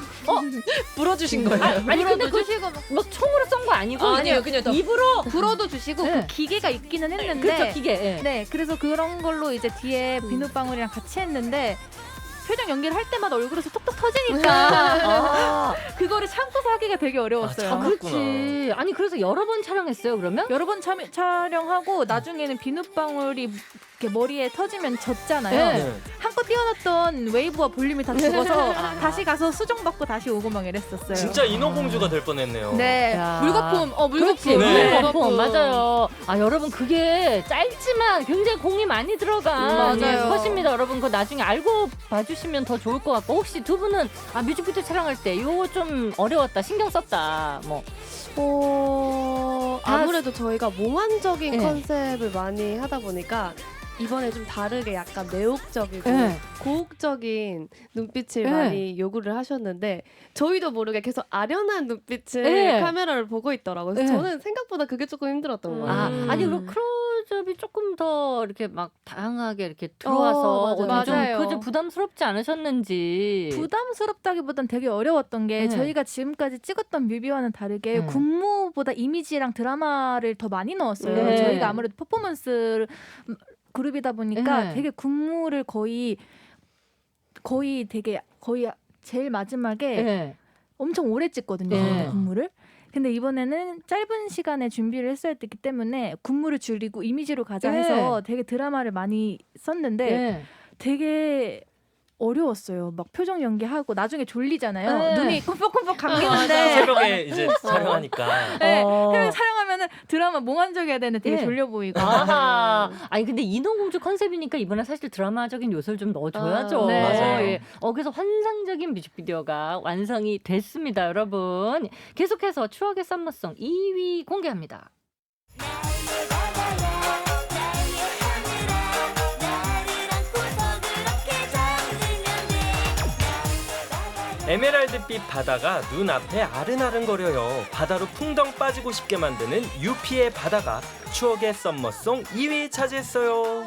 불어주신 거예요. 아니 근데 그 주시고 뭐 총으로 쏜 거 아니고 아니에요, 그냥 다 입으로 불어도 주시고 네. 그 기계가 있기는 했는데 그렇죠 기계. 예. 네, 그래서 그런 걸로 이제 뒤에 비눗방울이랑 같이 했는데 표정 연기를 할 때마다 얼굴에서 톡톡 터지니까 아, 그거를 참고서 하기가 되게 어려웠어요. 참. 그렇지. 아니 그래서 여러 번 촬영했어요 그러면? 여러 번 촬영하고 나중에는 비눗방울이 이렇게 머리에 터지면 젖잖아요. 네. 한껏 띄워놨던 웨이브와 볼륨이 다 죽어서 다시 가서 수정받고 다시 오고 막 이랬었어요. 진짜 인어공주가 될 뻔했네요. 네, 야. 물거품. 그렇지. 물거품. 네. 물거품 맞아요. 여러분 그게 짧지만 굉장히 공이 많이 들어간 맞아요. 컷입니다. 여러분 그거 나중에 알고 봐주시면 더 좋을 것 같고 혹시 두 분은 뮤직비디오 촬영할 때 이거 좀 어려웠다 신경 썼다 뭐 아무래도 저희가 몽환적인 네. 컨셉을 많이 하다 보니까 이번에 좀 다르게 약간 매혹적이고 네. 고혹적인 눈빛을 네. 많이 요구를 하셨는데 저희도 모르게 계속 아련한 눈빛을 네. 카메라를 보고 있더라고요. 그래서 네. 저는 생각보다 그게 조금 힘들었던 거예요. 아니 그리고 클로즈업이 조금 더 이렇게 막 다양하게 이렇게 들어와서 맞아요. 좀 부담스럽지 않으셨는지. 부담스럽다기보단 되게 어려웠던 게 네. 저희가 지금까지 찍었던 뮤비와는 다르게 네. 군무보다 이미지랑 드라마를 더 많이 넣었어요. 네. 저희가 아무래도 퍼포먼스 그룹이다 보니까 네. 되게 군무를 거의 제일 마지막에 네. 엄청 오래 찍거든요. 네. 군무를. 근데 이번에는 짧은 시간에 준비를 했어야 됐기 때문에 군무를 줄이고 이미지로 가자 네. 해서 되게 드라마를 많이 썼는데 네. 되게 어려웠어요. 막 표정 연기하고 나중에 졸리잖아요. 네. 눈이 끔뻑끔뻑 감기는데 새벽에 이제 촬영하니까. 네, 촬영하면은 드라마 몽환적이어야 되는데 되게 네. 졸려 보이고. 아니 근데 인어공주 컨셉이니까 이번에 사실 드라마적인 요소를 좀 넣어줘야죠. 네. 맞아요. 예. 그래서 환상적인 뮤직비디오가 완성이 됐습니다, 여러분. 계속해서 추억의 썸머송 2위 공개합니다. 에메랄드빛 바다가 눈앞에 아른아른거려요. 바다로 풍덩 빠지고 싶게 만드는 유피의 바다가 추억의 썸머송 2위 차지했어요.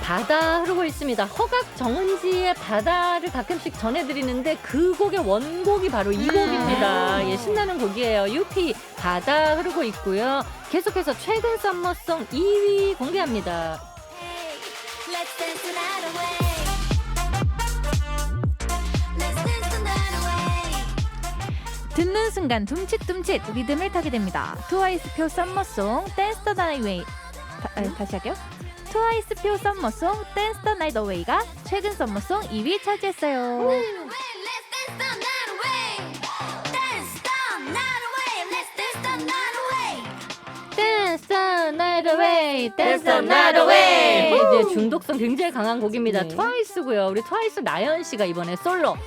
바다 흐르고 있습니다. 허각 정은지의 바다를 가끔씩 전해드리는데 그 곡의 원곡이 바로 이 곡입니다. 예, 신나는 곡이에요. 유피 바다 흐르고 있고요. 계속해서 최근 썸머송 2위 공개합니다. Let's dance the night away. Let's dance the night away. 듣는 순간 둠칫둠칫 리듬을 타게 됩니다. 트와이스표 썸머송 댄스 더 나이트 웨이. 다시 할게요. 트와이스표 썸머송 댄스 더 나이트 어웨이가 최근 썸머송 2위 차지했어요. Let's dance the night away. Dance the night away. Let's dance the night away. Dance the night away, dance the the night night away. away. 이제 중독성 굉장히 강한 곡입니다. 네. 트와이스고요. 우리 트와이스 나연 씨가 이번에 솔로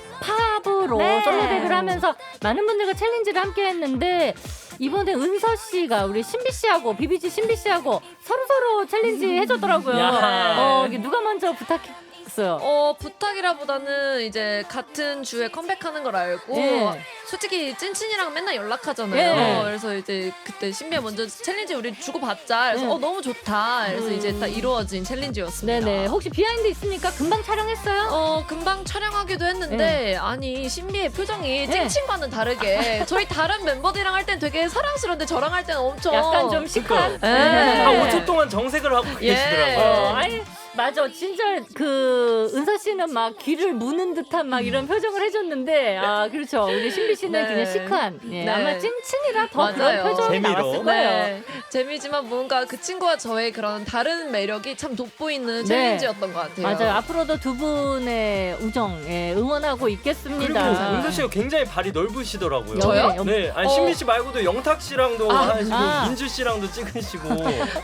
팝으로 네. 솔로 데뷔를 하면서 많은 분들과 챌린지를 함께 했는데 이번에 은서 씨가 우리 신비 씨하고 비비지 신비 씨하고 서로 챌린지 해줬더라고요. 야. 이게 누가 먼저 부탁했어요? 부탁하셨어요? 부탁이라보다는 이제 같은 주에 컴백하는 걸 알고 예. 솔직히 찐친이랑 맨날 연락하잖아요. 예. 그래서 이제 그때 신비에 먼저 챌린지 우리 주고받자. 그래서 예. 너무 좋다. 그래서 이제 딱 이루어진 챌린지였습니다. 네네. 혹시 비하인드 있습니까? 금방 촬영했어요? 금방 촬영하기도 했는데 아니 신비의 표정이 찐친과는 다르게 저희 다른 멤버들이랑 할 땐 되게 사랑스러운데 저랑 할 때는 엄청 약간 좀 시크한? 예. 한 5초 동안 정색을 하고 계시더라고요. 아니 맞아 진짜 그 은서 씨는 막 귀를 무는 듯한 막 이런 표정을 해줬는데 아 그렇죠 우리 신비 씨는 네. 그냥 시크한 예, 네. 아마 찐친이라 더 맞아요. 그런 표정이 재미로. 나왔을 거예요. 네, 재미지만 뭔가 그 친구와 저의 그런 다른 매력이 참 돋보이는 네. 챌린지였던 것 같아요. 맞아요. 앞으로도 두 분의 우정 예, 응원하고 그리고 있겠습니다. 은서 씨가 굉장히 발이 넓으시더라고요. 저요? 네, 아니 신비 씨 말고도 영탁 씨랑도 하시고 아. 민주 씨랑도 찍으시고.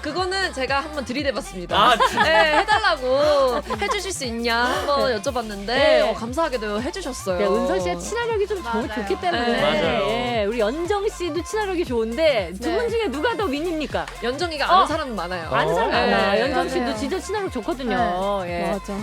그거는 제가 한번 들이대봤습니다. 아, 진짜? 네, 해달라고 해주실 수 있냐 한번 여쭤봤는데 네. 감사하게도 해주셨어요. 네, 은서 씨가 친화력이 좀 너무 좋기 때문에 네. 맞아요. 예, 우리 연정 씨도 친화력이 좋은데 두 분 네. 중에 누가 더 윈입니까? 연정이가 아는 사람은 많아요. 아는 사람 많아. 네, 연정 씨도 맞아요. 진짜 친화력 좋거든요. 예. 맞아.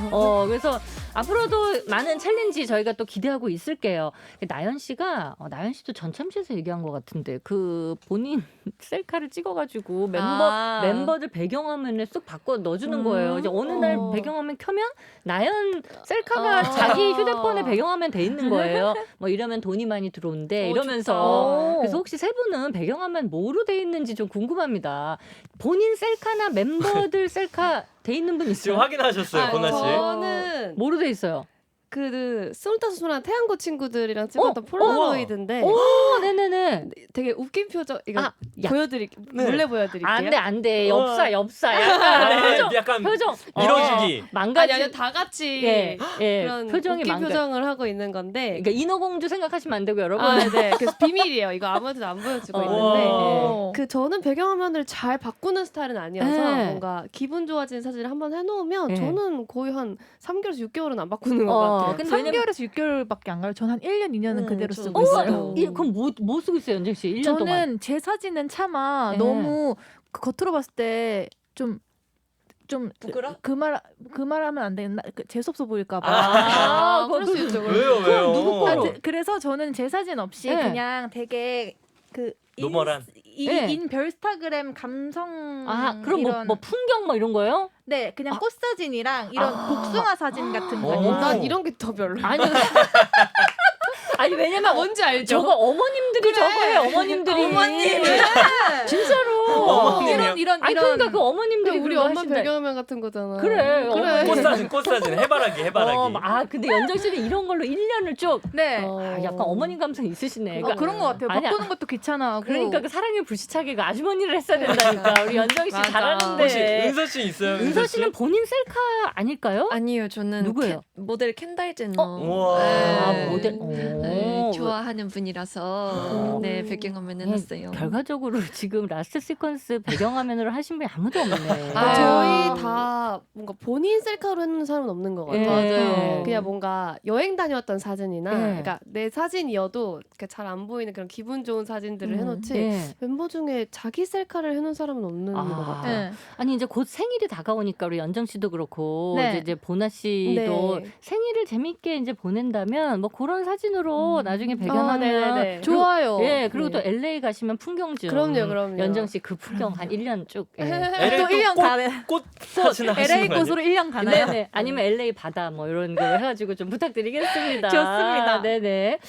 그래서 앞으로도 많은 챌린지 저희가 또 기대하고 있을게요. 나연 씨가 나연 씨도 전참시에서 얘기한 것 같은데 그 본인 셀카를 찍어가지고 멤버들 배경화면에 쓱 바꿔 넣어주는 거예요. 이제 어느 날 배경화면 켜면 나연 셀카가 자기 휴대폰에 배경화면 돼 있는 거예요. 뭐 이러면 돈이 많이 들어온대 이러면서 그래서 혹시 세 분은 배경화면 뭐로 돼 있는지 좀 궁금합니다. 본인 셀카나 멤버들 셀카 돼 있는 분 지금 있어요? 확인하셨어요, 보나 씨? 저는 뭐로 돼 있어요? 그 25살 태양고 친구들이랑 찍었던 폴라로이드인데 네네네. 되게 웃긴 표정 이거 아, 야. 보여드릴게요. 네. 몰래 보여드릴게요. 안돼 엽사 약간 아, 약간 표정 밀어주기. 망가지 아니 다 같이 예, 그런 표정이 웃긴 망가. 표정을 하고 있는 건데 그러니까 인어공주 생각하시면 안 되고 여러분. 네. 그래서 비밀이에요. 이거 아무한테도 안 보여주고 있는데 어. 그 저는 배경화면을 잘 바꾸는 스타일은 아니어서 네. 뭔가 기분 좋아지는 사진을 한번 해놓으면 네. 저는 거의 한 3개월에서 6개월은 안 바꾸는 것 같아요. 근데 왜냐면 3개월에서 6개월밖에 안 가요. 전 한 1년, 2년은 그대로 저도 쓰고 있어요. 그럼 뭐 쓰고 있어요, 연정 씨? 1년 동안. 저는 제 사진은 차마 네. 너무 그 겉으로 봤을 때 좀 부끄러? 그 말하면 안 되나? 재수 없어 보일까 봐. 그럴 수 있죠. 왜요? 누구 거로? 그래서 저는 제 사진 없이 네. 그냥 되게 그 노멀한. 네. 인별스타그램 감성 그럼 이런 뭐 풍경 뭐 이런 거요? 네 그냥 꽃 사진이랑 이런 복숭아 사진 같은 거. 오. 난 이런 게 더 별로. 아니 왜냐면 뭔지 알죠? 저거 어머님들이 저거 해요, 어머님들이. 어머님. 진짜로. 어머님이요? 이런 아니 그러니까 그 어머님들이 우리 그거 엄마 하신다. 배경화면 같은 거잖아. 그래. 꽃사진, 해바라기. 근데 연정 씨는 이런 걸로 1년을 쭉. 네. 약간 어머님 감성 있으시네. 그런 것 같아요. 아니, 바꾸는 것도 귀찮아하고. 그러니까 그 사랑의 불시착에가 아주머니를 했어야 된다니까. 우리 연정 씨 맞아. 잘하는데. 혹시 은서 씨 있어요? 은서 씨는 본인 셀카 아닐까요? 아니요, 저는 누구예요? 모델 켄달 제너. 우와. 네. 모델. 네, 좋아하는 분이라서 네 배경화면 해놨어요. 결과적으로 지금 라스트 시퀀스 배경화면으로 하신 분이 아무도 없네. 저희 다 뭔가 본인 셀카로 해놓는 사람은 없는 것 같아요. 맞아요. 그냥 뭔가 여행 다녔던 사진이나, 네. 그러니까 내 사진이어도 잘 안 보이는 그런 기분 좋은 사진들을 해놓지. 네. 멤버 중에 자기 셀카를 해놓은 사람은 없는 것 같아요. 네. 아니 이제 곧 생일이 다가오니까 우리 연정 씨도 그렇고 네. 이제 보나 씨도 네. 생일을 재밌게 이제 보낸다면 뭐 그런 사진으로 나중에 배경하면 네네네. 좋아요. 예, 그리고 또 네. LA 가시면 풍경좀. 그럼요. 연정 씨 그 풍경 한 1년 쭉. 예. LA 또 1년 가네. 꽃 사진 하시는 LA 거 아니에요? 곳으로 1년 가나요? 네네. 아니면 LA 바다 뭐 이런 거 해가지고 좀 부탁드리겠습니다. 좋습니다. 네네.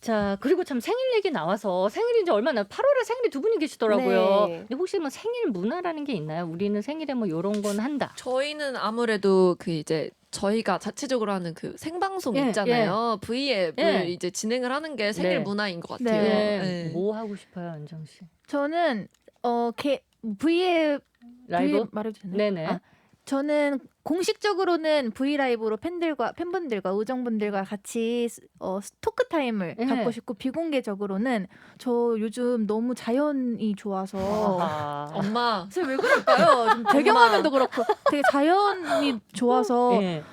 자 그리고 참 생일 얘기 나와서 생일이 이제 얼마나 8월에 생일이 두 분이 계시더라고요. 네. 근데 혹시 뭐 생일 문화라는 게 있나요? 우리는 생일에 뭐 요런 건 한다. 저희는 아무래도 그 이제 저희가 자체적으로 하는 그 생방송 예, 있잖아요. V앱을 예. 이제 진행을 하는 게 생일 네. 문화인 것 같아요. 네. 네. 뭐 하고 싶어요, 연정 씨? 저는 V앱 라이브? 말해도 되나요? 네네. 아, 저는 공식적으로는 브이라이브로 팬분들과 우정분들과 같이 토크 타임을 네. 갖고 싶고 비공개적으로는 저 요즘 너무 자연이 좋아서 아하. 엄마 왜 그럴까요? 좀 배경화면도 그렇고 되게 자연이 좋아서 예.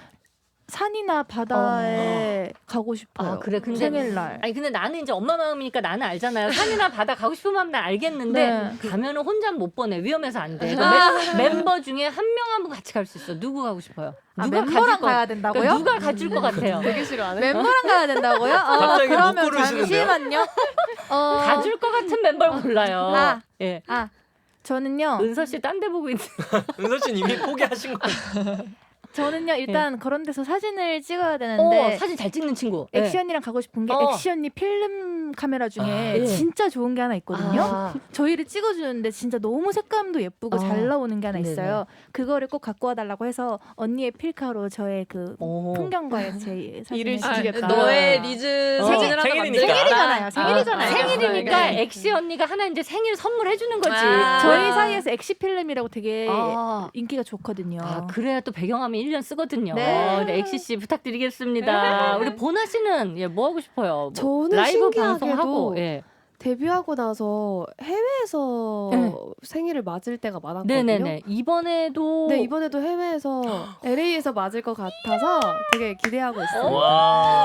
산이나 바다에 가고 싶어요. 아, 그래. 근데 생일날. 아니 근데 나는 이제 엄마 마음이니까 나는 알잖아요. 산이나 바다 가고 싶은 마음 난 알겠는데 네. 가면은 혼자 못 보내. 위험해서 안 돼. 멤버 중에 한 명 같이 갈 수 있어. 누구 가고 싶어요? 아, 누가 멤버랑 가줄 것- 가야 된다고요? 그러니까 누가 가줄 것 같아요? 되게 싫어하네. 멤버랑 가야 된다고요? 갑자기 못 그러면 고르시는데요? 잠시만요. 가줄 것 같은 멤버를 골라요. 아. 예. 저는요. 은서 씨 딴 데 보고 있는. 은서 씨는 이미 포기하신 거예요. 저는요 일단 그런 데서 사진을 찍어야 되는데 사진 잘 찍는 친구. 예. 액션이랑 가고 싶은 게 액션이 필름 카메라 중에 예. 진짜 좋은 게 하나 있거든요. 아. 저희를 찍어주는데 진짜 너무 색감도 예쁘고 잘 나오는 게 하나 네네. 있어요. 그거를 꼭 갖고 와달라고 해서 언니의 필카로 저의 그 오. 풍경과의 제 일을 사진을 시키겠다. 너의 리즈 사진을 하나 생일이니까. 만들겠다. 생일이잖아요. 생일이니까 엑시 언니가 하나 이제 생일 선물해 주는 거지. 저희 사이에서 엑시 필름이라고 되게 아. 인기가 좋거든요. 아, 그래야 또 배경화면 1년 쓰거든요. 네. 네, 엑시 씨 부탁드리겠습니다. 우리 보나 씨는 뭐 하고 싶어요? 뭐 저는 라이브 신기하게도 방송하고. 예. 데뷔하고 나서 해외에서 생일을 맞을 때가 많았거든요. 네네네. 이번에도 네, 이번에도 해외에서 LA에서 맞을 것 같아서 되게 기대하고 있어요. 와.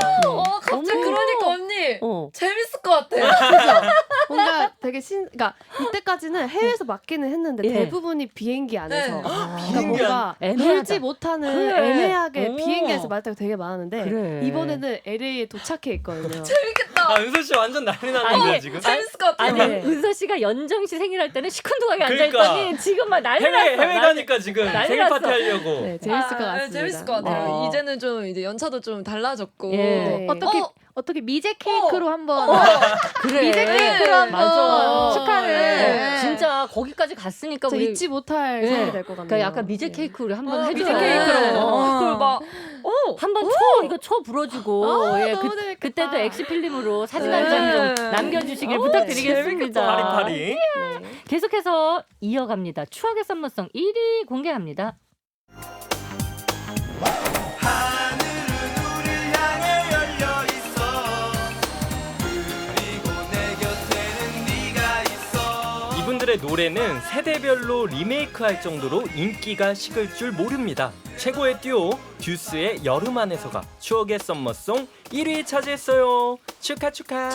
갑자기 어머. 그러니까 언니 어. 재밌을 것 같아. 그죠? 뭔가 되게 그러니까 이때까지는 해외에서 맞기는 했는데 예. 대부분이 비행기 안에서 네. 그러니까 비행기 뭔가 애매하다. 놀지 못하는 그래. 애매하게 오. 비행기에서 맞을 때가 되게 많았는데 그래. 이번에는 LA에 도착해 있거든요. 아, 은서 씨 완전 난리 났는데 아니, 지금. 재밌을 것 같아. 아니 네. 은서 씨가 연정 씨 생일할 때는 시큰둥하게 그러니까. 앉아있더니 지금 막 난리 났어. 해외 가니까 지금 난리 생일 났어. 파티 하려고. 네, 재밌을 것 같습니다. 재밌을 것 같아요. 어. 이제는 좀 이제 연차도 좀 달라졌고. 예. 네. 어떻게 미제 케이크로 한번 그래. 미제 케이크로 한번 맞아. 축하를. 네. 진짜 거기까지 갔으니까 진짜 우리 잊지 못할 네. 생일이 될 것 같네요. 그러니까 약간 미제 케이크 우리 한번 해주자. 미제 케이크로. 어. 그걸 막 한번 초 이거 초 불어주고 예, 너무 재밌겠다. 그때도 엑시 필름으로 사진 한 장 좀 남겨주시길 부탁드리겠습니다. 파리파리. 계속해서 이어갑니다. 추억의 썸머송 1위 공개합니다. 이분들의 노래는 세대별로 리메이크할 정도로 인기가 식을 줄 모릅니다. 최고의 듀오 듀스의 여름 안에서가 추억의 썸머송 1위 차지했어요. 축하. 축하.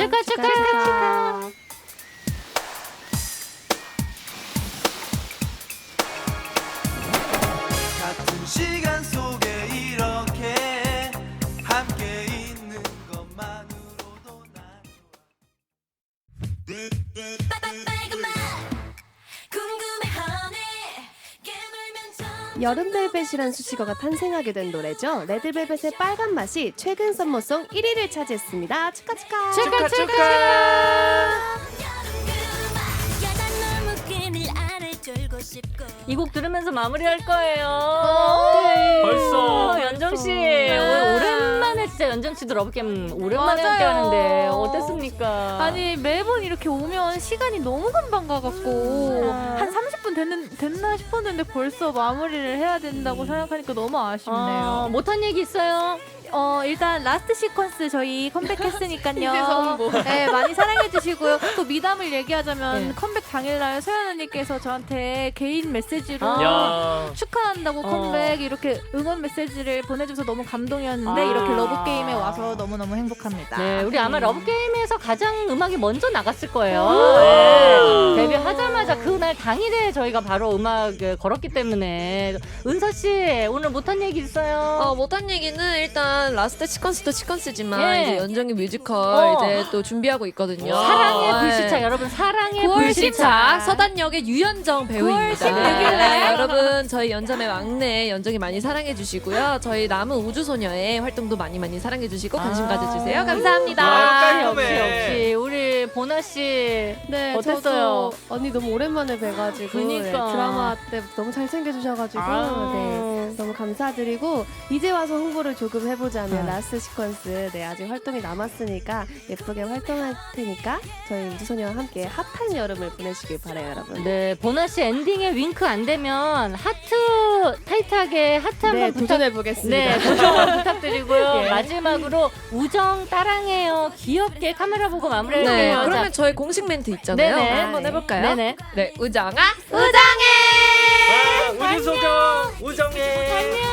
같은 시간 속에 이렇게 함께 있는 것만으로도 난 여름벨벳이란 수식어가 탄생하게 된 노래죠. 레드벨벳의 빨간 맛이 최근 썸머송 1위를 차지했습니다. 축하. 이 곡 들으면서 마무리할 거예요. 벌써. 연정 씨 오랜만에 진짜 연정 씨도 러브캠 오랜만에 함께 하는데 어땠습니까? 아니 매번 이렇게 오면 시간이 너무 금방 가갖고 한 30분 됐나 싶었는데 벌써 마무리를 해야 된다고 생각하니까 너무 아쉽네요. 못한 얘기 있어요? 일단 라스트 시퀀스 저희 컴백했으니까요. 이제서 홍보. 네, 많이 사랑해주시고요. 또 미담을 얘기하자면 네. 컴백 당일날 소연 언니께서 저한테 개인 메시지로 야. 축하한다고 컴백 이렇게 응원 메시지를 보내줘서 너무 감동이었는데 이렇게 러브게임에 와서 너무너무 행복합니다. 네, 우리 아마 러브게임에서 가장 음악이 먼저 나갔을 거예요. 네, 데뷔하자마자 그날 당일에 저희가 바로 음악을 걸었기 때문에 은서 씨 오늘 못한 얘기 있어요? 못한 얘기는 일단 라스트 시퀀스도 시퀀스지만 예. 이제 연정이 뮤지컬 이제 또 준비하고 있거든요. 사랑의 네. 불시착 여러분 사랑의 9월 불시착 10일 서단역의 유연정 배우입니다. 9월 16일 날. 여러분 저희 연점의 막내 연정이 많이 사랑해 주시고요. 저희 남은 우주소녀의 활동도 많이 사랑해 주시고 관심 가져주세요. 감사합니다. 깔끔해. 역시 우리 보나 씨 네, 어땠어요? 저도 언니 너무 오랜만에 뵈가지고 그니까. 네, 드라마 때 너무 잘 챙겨주셔가지고 네, 너무 감사드리고 이제 와서 홍보를 조금 해보자면 라스트 시퀀스 네, 아직 활동이 남았으니까 예쁘게 활동할 테니까 저희 우주소녀와 함께 핫한 여름을 보내시길 바라요, 여러분. 네, 보나 씨 엔딩에 윙크 안 되면 하트 타이트하게 하트 한번 네, 부탁. 도전해보겠습니다. 네, 도전 부탁드리고요. 예. 마지막으로 우정 따랑해요. 귀엽게 카메라 보고 마무리할게요. 네, 자, 그러면 저희 공식 멘트 있잖아요. 네네. 한번 해볼까요? 네네. 네, 우정아. 우주소녀 우정해. 안녕.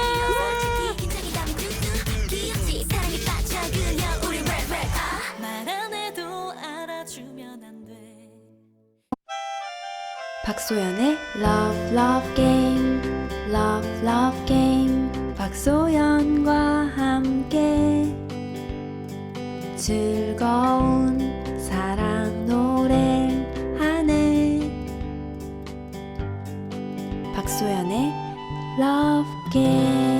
박소연의 Love Love Game, Love Love Game. 박소연과 함께 즐거운 사랑 노래하네. 박소연의 Love Game.